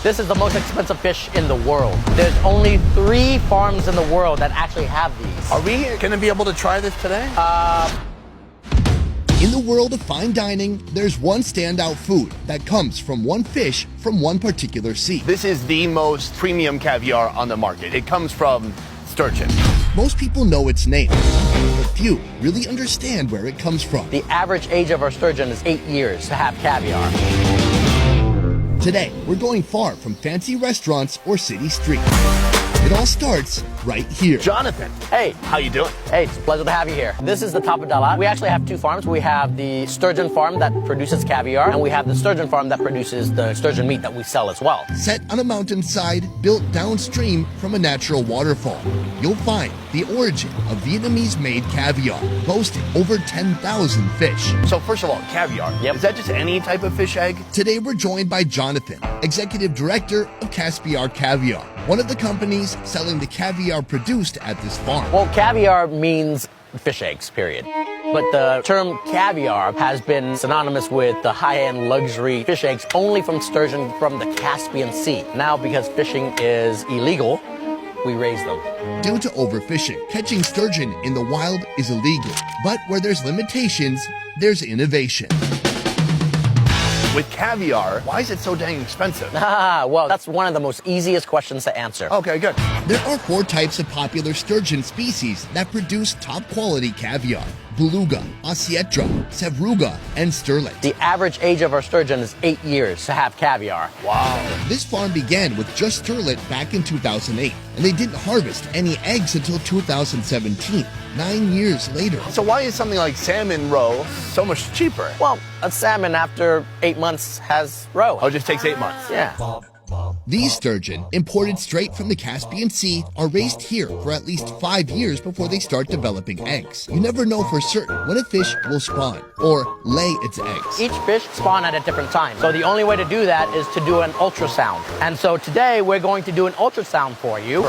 This is the most expensive fish in the world. There's only 3 farms in the world that actually have these. Are we going to be able to try this today? In the world of fine dining, there's one standout food that comes from one fish from one particular sea. This is the most premium caviar on the market. It comes from sturgeon. Most people know its name, but few really understand where it comes from. The average age of our sturgeon is 8 years to have caviar. Today, we're going far from fancy restaurants or city streets. It all starts right here. Jonathan, Hey. how you doing? Hey, it's a pleasure to have you here. This is the Top of Dalat. We actually have 2 farms. We have the sturgeon farm that produces caviar, and we have the sturgeon farm that produces the sturgeon meat that we sell as well. Set on a mountainside built downstream from a natural waterfall, you'll find the origin of Vietnamese-made caviar, boasting over 10,000 fish. So first of all, caviar. Yep. Is that just any type of fish egg? Today we're joined by Jonathan, Executive Director of Caviar Caviar, one of the companies selling the caviar produced at this farm. Well, caviar means fish eggs, period. But the term caviar has been synonymous with the high-end luxury fish eggs only from sturgeon from the Caspian Sea. Now, because fishing is illegal, we raise them. Due to overfishing, catching sturgeon in the wild is illegal. But where there's limitations, there's innovation. With caviar, why is it so dang expensive? Well, that's one of the most easiest questions to answer. Okay, good. There are 4 types of popular sturgeon species that produce top-quality caviar: beluga, osietra, sevruga, and sterlet. The average age of our sturgeon is 8 years to have caviar. Wow. This farm began with just sterlet back in 2008, and they didn't harvest any eggs until 2017, 9 years later. So why is something like salmon roe so much cheaper? Well, a salmon after 8 months has roe. Oh, it just takes 8 months. Yeah. These sturgeon, imported straight from the Caspian Sea, are raised here for at least 5 years before they start developing eggs. You never know for certain when a fish will spawn or lay its eggs. Each fish spawn at a different time. So the only way to do that is to do an ultrasound. And so today we're going to do an ultrasound for you.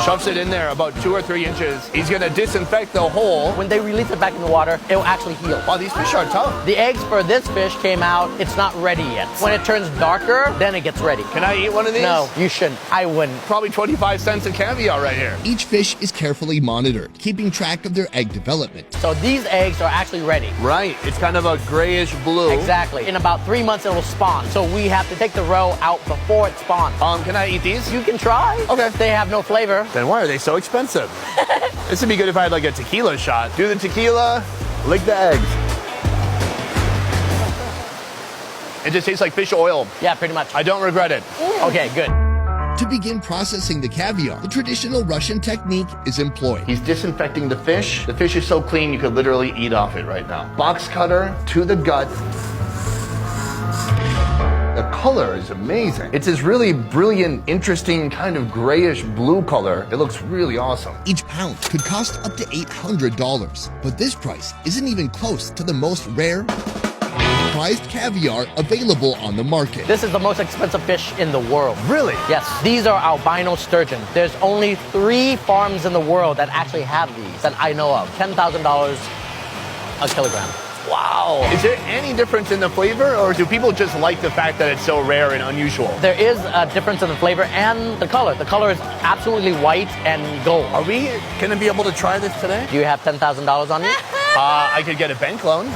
Shoves it in there about 2 or 3 inches. He's going to disinfect the hole. When they release it back in the water, it will actually heal. Wow, these fish are tough. The eggs for this fish came out, it's not ready yet. When it turns darker, then it gets ready. Can I eat one of these? No, you shouldn't. I wouldn't. Probably 25 cents of caviar right here. Each fish is carefully monitored, keeping track of their egg development. So these eggs are actually ready. Right. It's kind of a grayish blue. Exactly. In about 3 months, it will spawn. So we have to take the roe out before it spawns. Can I eat these? You can try. Okay. They have no flavor. Then why are they so expensive? This would be good if I had like a tequila shot. Do the tequila, lick the eggs. It just tastes like fish oil. Yeah, pretty much. I don't regret it. Okay, good. To begin processing the caviar, the traditional Russian technique is employed. He's disinfecting the fish. The fish is so clean you could literally eat off it right now. Box cutter to the gut. The color is amazing. It's this really brilliant, interesting kind of grayish blue color. It looks really awesome. Each pound could cost up to $800, but this price isn't even close to the most rare, prized caviar available on the market. This is the most expensive fish in the world. Really? Yes. These are albino sturgeon. There's only 3 farms in the world that actually have these that I know of. $10,000 a kilogram. Wow. Is there any difference in the flavor, or do people just like the fact that it's so rare and unusual? There is a difference in the flavor and the color. The color is absolutely white and gold. Are we going to be able to try this today? Do you have $10,000 on you? I could get a bank loan.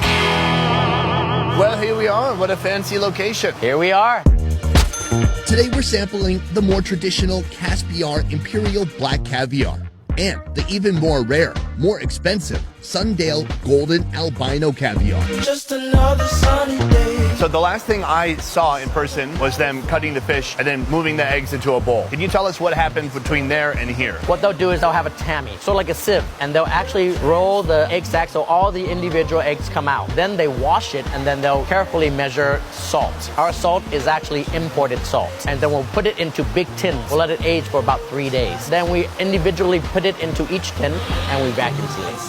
Well, here we are. What a fancy location. Here we are. Today we're sampling the more traditional Caviar Imperial Black Caviar and the even more rare, more expensive Sundale Golden Albino Caviar. Just another sunny day. So the last thing I saw in person was them cutting the fish and then moving the eggs into a bowl. Can you tell us what happens between there and here? What they'll do is they'll have a tammy, so like a sieve, and they'll actually roll the egg sac so all the individual eggs come out. Then they wash it, and then they'll carefully measure salt. Our salt is actually imported salt. And then we'll put it into big tins. We'll let it age for about 3 days. Then we individually put it into each tin, and we vacuum seal it.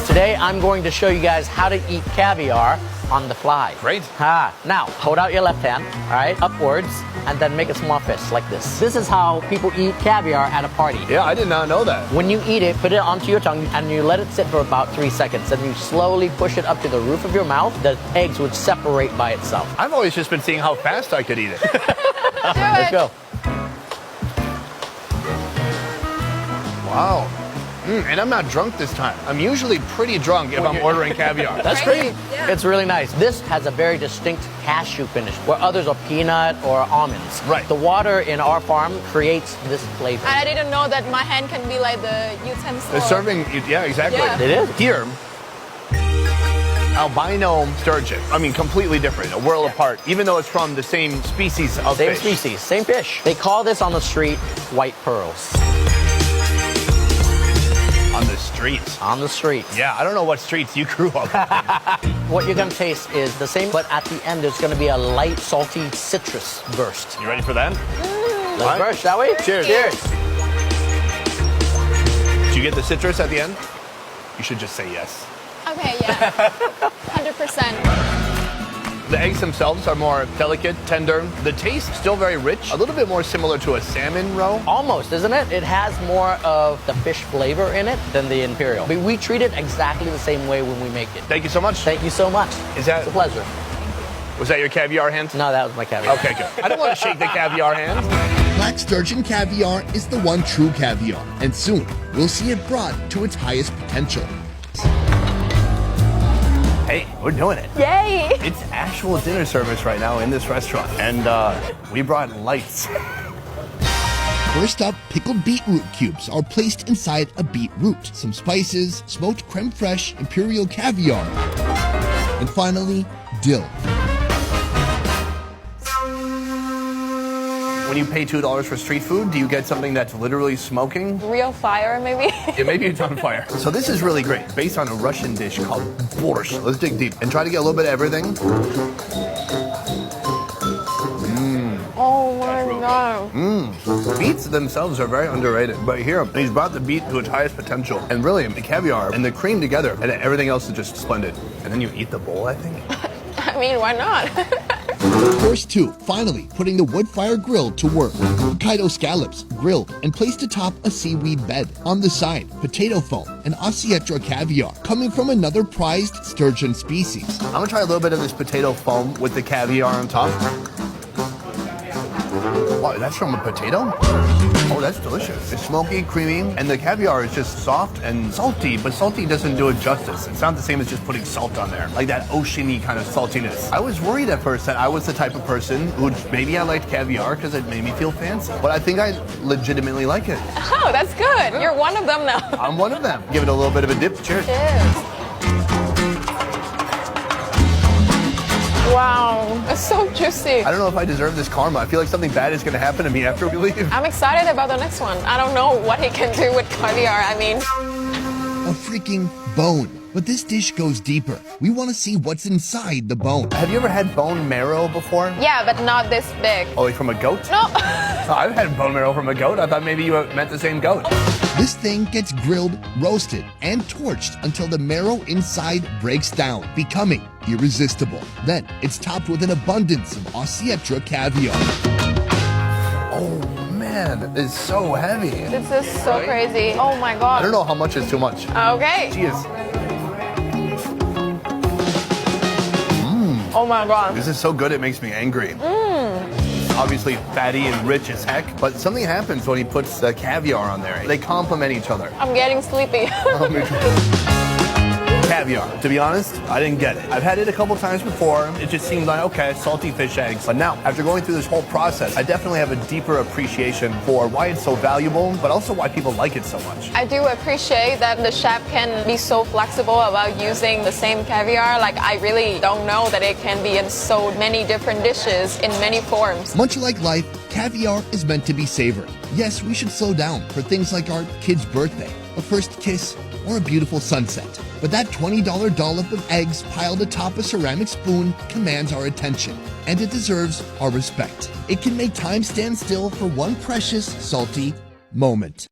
So Today I'm going to show you guys how to eat caviar on the fly. Great. Now, hold out your left hand, all right, upwards, and then make a small fist like this. This is how people eat caviar at a party. Yeah, I did not know that. When you eat it, put it onto your tongue and you let it sit for about 3 seconds. Then you slowly push it up to the roof of your mouth. The eggs would separate by itself. I've always just been seeing how fast I could eat it. Let's go. Wow. And I'm not drunk this time. I'm usually pretty drunk if I'm ordering caviar. That's great. It's really nice. This has a very distinct cashew finish, where others are peanut or almonds. Right. The water in our farm creates this flavor. I didn't know that my hand can be like the utensil. The serving, yeah, exactly. Yeah. It is. Here, albino sturgeon. I mean, completely different, a world apart, even though it's from the same species of Same fish. species, same fish. They call this on the street white pearls. On the streets. On the street. Yeah, I don't know what streets you grew up on. What you're gonna taste is the same, but at the end there's gonna be a light, salty citrus burst. You ready for that? Let's Right. burst, shall we? Cheers. Cheers. Do you get the citrus at the end? You should just say yes. Okay, yeah. 100%. The eggs themselves are more delicate, tender. The taste still very rich. A little bit more similar to a salmon roe. Almost, isn't it? It has more of the fish flavor in it than the imperial. But we treat it exactly the same way when we make it. Thank you so much. Thank you so much. Is that- It's a pleasure. Was that your caviar hand? No, that was my caviar. Okay, good. I don't want to shake the caviar hand. Black sturgeon caviar is the one true caviar, and soon we'll see it brought to its highest potential. Hey, we're doing it. Yay! It's actual dinner service right now in this restaurant. And we brought lights. First up, pickled beetroot cubes are placed inside a beetroot, some spices, smoked creme fraiche, imperial caviar, and finally, dill. When you pay $2 for street food, do you get something that's literally smoking? Real fire, maybe? Yeah, maybe it's on fire. So this is really great. Based on a Russian dish called borscht. Let's dig deep and try to get a little bit of everything. Oh my god. Beets themselves are very underrated, but here he's brought the beet to its highest potential. And really, the caviar and the cream together, and everything else is just splendid. And then you eat the bowl, I think. I mean, why not? Course 2, finally putting the wood fire grill to work. Hokkaido scallops, grilled and placed atop a seaweed bed. On the side, potato foam and Osietra caviar, coming from another prized sturgeon species. I'm gonna try a little bit of this potato foam with the caviar on top. Wow, that's from a potato? Oh, that's delicious. It's smoky, creamy, and the caviar is just soft and salty, but salty doesn't do it justice. It's not the same as just putting salt on there, like that oceany kind of saltiness. I was worried at first that I was the type of person who maybe I liked caviar because it made me feel fancy, but I think I legitimately like it. Oh, that's good. You're one of them now. I'm one of them. Give it a little bit of a dip. Cheers. Cheers. Wow, it's so juicy. I don't know if I deserve this karma. I feel like something bad is going to happen to me after we leave. I'm excited about the next one. I don't know what he can do with caviar. I mean, A freaking bone. But this dish goes deeper. We want to see what's inside the bone. Have you ever had bone marrow before? yeah, but not this big. Oh, like from a goat? No. Oh, I've had bone marrow from a goat. I thought maybe you meant the same goat. This thing gets grilled, roasted, and torched until the marrow inside breaks down, becoming irresistible. Then it's topped with an abundance of Osietra caviar. Oh man, it's so heavy. This is so crazy. Oh my god. I don't know how much is too much. Okay. Cheers. Oh my god. This is so good it makes me angry. Obviously fatty and rich as heck, but something happens when he puts the caviar on there. They complement each other. I'm getting sleepy. Caviar. To be honest, I didn't get it. I've had it a couple times before. It just seemed like, okay, salty fish eggs. But now, after going through this whole process, I definitely have a deeper appreciation for why it's so valuable, but also why people like it so much. I do appreciate that the chef can be so flexible about using the same caviar. Like, I really don't know that it can be in so many different dishes in many forms. Much like life, caviar is meant to be savored. Yes, we should slow down for things like our kid's birthday, a first kiss, or a beautiful sunset. But that $20 dollop of eggs piled atop a ceramic spoon commands our attention, and it deserves our respect. It can make time stand still for one precious, salty moment.